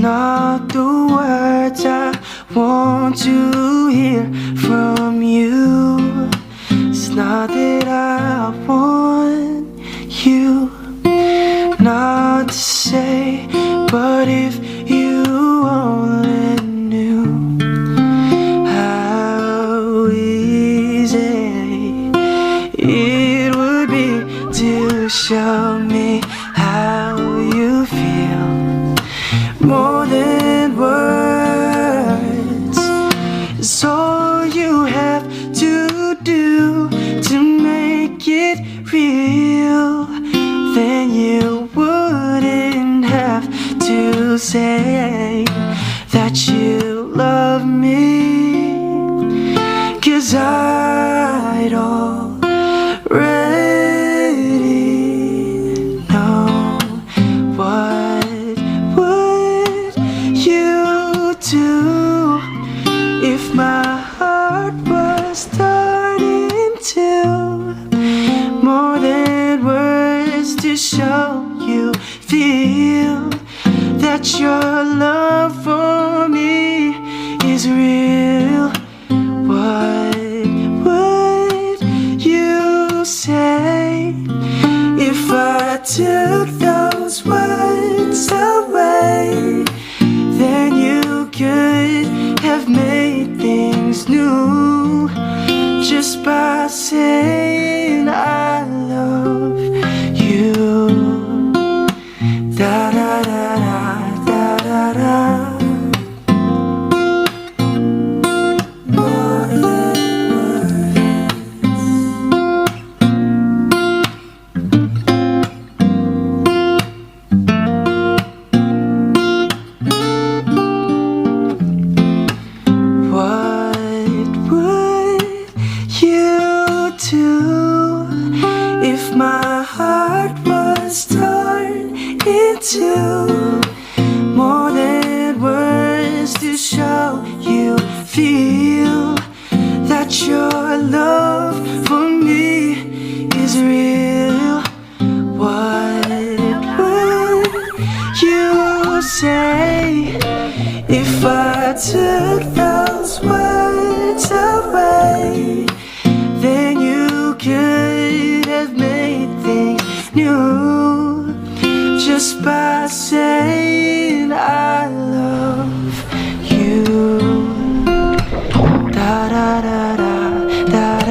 not the words I want to hear from you. It's not that I want you not to say, but if you only knew how easy it would be to show me how you feel more than words. It's all you have to do to make it real. Then you wouldn't have to say that you love me, 'cause I'd already know. What would you do if my heart was starting to more than words to show you feel that your love for me is real? What would you say if I took those words away? Then you could have made things new just by saying I love you. Da da da da da da da. More than what would you do if my heart was torn into more than words to show you feel that your love for me is real? What would you say if I took those words away? Then you could have made things new just by saying I love you. Da da da da da.